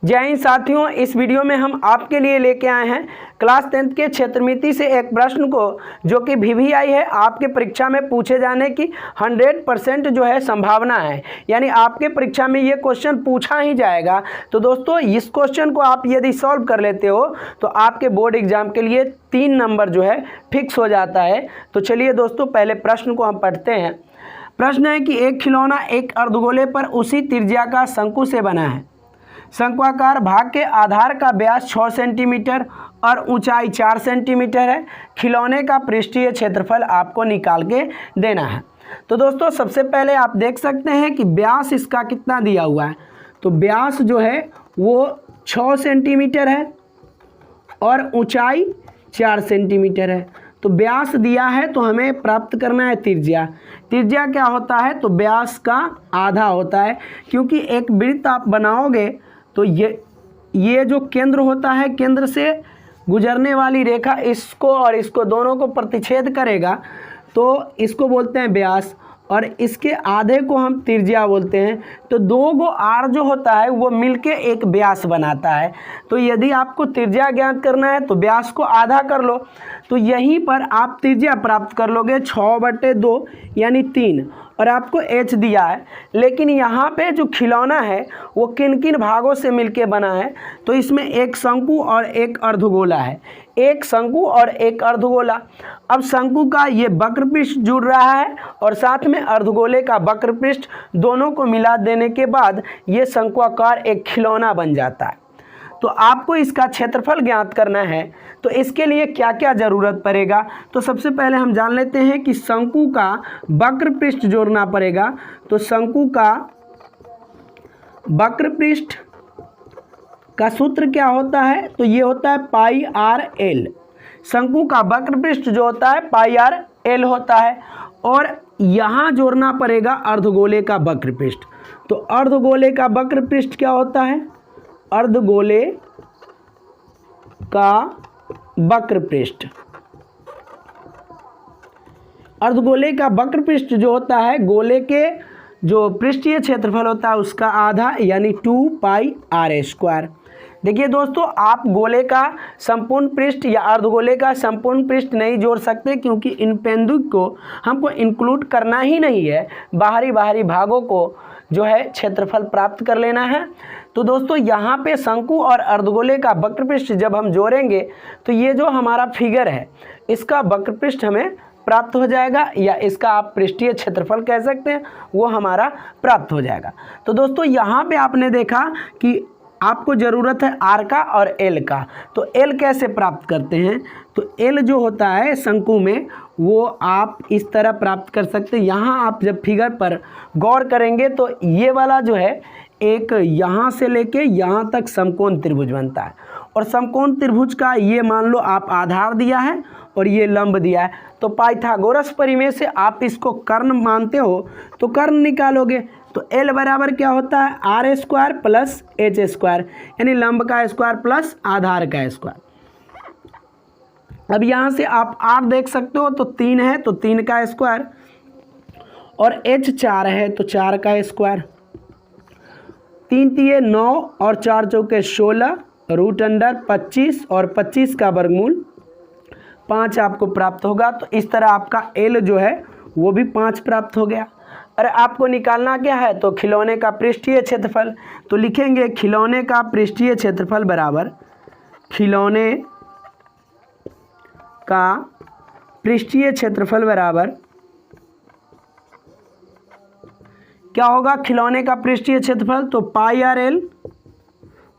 जय हिंद साथियों, इस वीडियो में हम आपके लिए लेके आए हैं क्लास 10th के क्षेत्रमिति से एक प्रश्न को जो कि वीवीआई है। आपके परीक्षा में पूछे जाने की 100% जो है संभावना है, यानी आपके परीक्षा में ये क्वेश्चन पूछा ही जाएगा। तो दोस्तों, इस क्वेश्चन को आप यदि सॉल्व कर लेते हो तो आपके बोर्ड एग्जाम के लिए 3 नंबर जो है फिक्स हो जाता है। तो चलिए दोस्तों, पहले प्रश्न को हम पढ़ते हैं। प्रश्न है कि एक खिलौना एक अर्धगोले पर उसी त्रिज्या का शंकु से बना है। शंक्वाकार भाग के आधार का व्यास 6 सेंटीमीटर और ऊंचाई 4 सेंटीमीटर है। खिलौने का पृष्ठीय क्षेत्रफल आपको निकाल के देना है। तो दोस्तों, सबसे पहले आप देख सकते हैं कि व्यास इसका कितना दिया हुआ है। तो व्यास जो है वो 6 सेंटीमीटर है और ऊंचाई 4 सेंटीमीटर है। तो व्यास दिया है तो हमें प्राप्त करना है त्रिज्या। त्रिज्या क्या होता है? तो व्यास का आधा होता है, क्योंकि एक वृत्त आप बनाओगे तो ये जो केंद्र होता है, केंद्र से गुजरने वाली रेखा इसको और इसको दोनों को प्रतिच्छेद करेगा, तो इसको बोलते हैं व्यास, और इसके आधे को हम त्रिज्या बोलते हैं। तो 2 गो आर जो होता है वो मिलके एक व्यास बनाता है। तो यदि आपको त्रिज्या ज्ञात करना है तो व्यास को आधा कर लो, तो यहीं पर आप त्रिज्या प्राप्त कर लोगे 6/2 यानी 3, और आपको h दिया है। लेकिन यहाँ पे जो खिलौना है वो किन किन भागों से मिलके बना है? तो इसमें एक शंकु और एक अर्धगोला है। एक शंकु और एक अर्धगोला। अब शंकु का ये वक्रपृष्ठ जुड़ रहा है और साथ में अर्धगोले का वक्रपृष्ठ, दोनों को मिला देने के बाद ये शंक्वाकार एक खिलौना बन जाता है। तो आपको इसका क्षेत्रफल ज्ञात करना है। तो इसके लिए क्या क्या ज़रूरत पड़ेगा? तो सबसे पहले हम जान लेते हैं कि शंकु का वक्रपृष्ठ जोड़ना पड़ेगा। तो शंकु का वक्रपृष्ठ का सूत्र क्या होता है? तो ये होता है πr/l। शंकु का वक्रपृष्ठ जो होता है πr/l होता है, और यहाँ जोड़ना पड़ेगा अर्धगोले का वक्रपृष्ठ। तो अर्धगोले का वक्रपृष्ठ क्या होता है? अर्धगोले का वक्रपृष्ठ, अर्धगोले का वक्रपृष्ठ जो होता है गोले के जो पृष्ठीय क्षेत्रफल होता है उसका आधा, यानी 2πr²। देखिए दोस्तों, आप गोले का संपूर्ण पृष्ठ या अर्धगोले का संपूर्ण पृष्ठ नहीं जोड़ सकते, क्योंकि इन पेंदुक को हमको इंक्लूड करना ही नहीं है। बाहरी भागों को जो है क्षेत्रफल प्राप्त कर लेना है। तो दोस्तों, यहाँ पे शंकु और अर्धगोले का वक्रपृष्ठ जब हम जोड़ेंगे तो ये जो हमारा फिगर है इसका वक्रपृष्ठ हमें प्राप्त हो जाएगा, या इसका आप पृष्ठीय क्षेत्रफल कह सकते हैं, वो हमारा प्राप्त हो जाएगा। तो दोस्तों, यहाँ पे आपने देखा कि आपको ज़रूरत है आर का और एल का। तो एल कैसे प्राप्त करते हैं? तो एल जो होता है शंकु में वो आप इस तरह प्राप्त कर सकते हैं। यहाँ आप जब फिगर पर गौर करेंगे तो ये वाला जो है एक यहाँ से लेके यहाँ तक समकोण त्रिभुज बनता है, और समकोण त्रिभुज का ये मान लो आप आधार दिया है और ये लंब दिया है। तो पाइथागोरस परिमेय से आप इसको कर्ण मानते हो तो कर्ण निकालोगे। तो L बराबर क्या होता है? r² + h², यानी लंब का स्क्वायर प्लस आधार का स्क्वायर। अब यहाँ से आप r देख सकते हो, तो 3 है तो 3 का स्क्वायर, और h 4 है तो 4 का स्क्वायर। 3 तिये 9 और 4 चौके 16, √25 और 25 का वर्गमूल 5 आपको प्राप्त होगा। तो इस तरह आपका L जो है वो भी 5 प्राप्त हो गया। अरे आपको निकालना क्या है? तो खिलौने का पृष्ठीय क्षेत्रफल। तो लिखेंगे खिलौने का पृष्ठीय क्षेत्रफल बराबर, खिलौने का पृष्ठीय क्षेत्रफल बराबर क्या होगा? खिलौने का पृष्ठीय क्षेत्रफल तो πr/l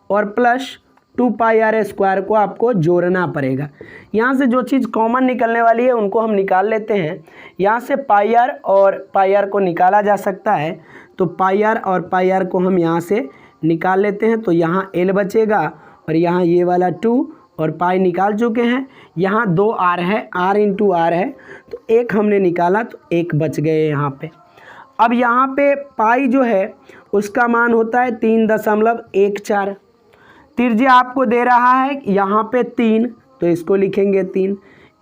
और प्लस 2πr² को आपको जोड़ना पड़ेगा। यहाँ से जो चीज़ कॉमन निकलने वाली है उनको हम निकाल लेते हैं। यहाँ से πr और πr को निकाला जा सकता है, तो πr और πr को हम यहाँ से निकाल लेते हैं। तो यहाँ l बचेगा और यहाँ ये वाला 2 और पाई निकाल चुके हैं। यहाँ 2 r है, r × r है, तो 1 हमने निकाला तो 1 बच गए यहाँ पे। अब यहाँ पे पाई जो है उसका मान होता है 3.14। त्रिज्या आपको दे रहा है यहाँ पे 3, तो इसको लिखेंगे 3।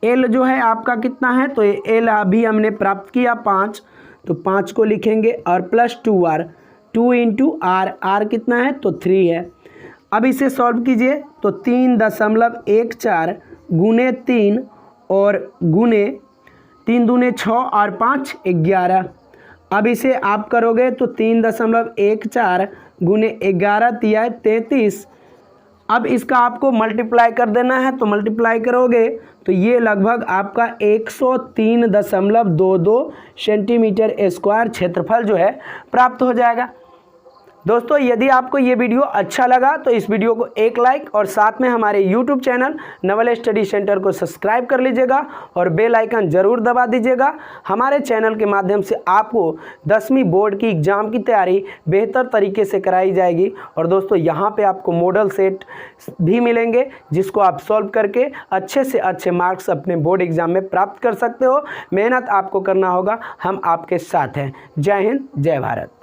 एल जो है आपका कितना है? तो एल अभी हमने प्राप्त किया 5, तो 5 को लिखेंगे, और प्लस 2r, 2 × r, r कितना है? तो 3 है। अब इसे सॉल्व कीजिए तो 3.14 गुने 3 और गुने 3 दूने 6 और 5 11। अब इसे आप करोगे तो 3.14 गुने 11 तिया 33। अब इसका आपको मल्टीप्लाई कर देना है, तो मल्टीप्लाई करोगे तो ये लगभग आपका 103.22 सेंटीमीटर स्क्वायर क्षेत्रफल जो है प्राप्त हो जाएगा। दोस्तों यदि आपको ये वीडियो अच्छा लगा तो इस वीडियो को एक लाइक और साथ में हमारे YouTube channel Naval study centre को सब्सक्राइब कर लीजिएगा और बेल आइकन ज़रूर दबा दीजिएगा। हमारे चैनल के माध्यम से आपको 10वीं बोर्ड की एग्ज़ाम की तैयारी बेहतर तरीके से कराई जाएगी। और दोस्तों यहाँ पे आपको मॉडल सेट भी मिलेंगे जिसको आप सॉल्व करके अच्छे से अच्छे मार्क्स अपने बोर्ड एग्ज़ाम में प्राप्त कर सकते हो। मेहनत आपको करना होगा, हम आपके साथ हैं। जय हिंद, जय भारत।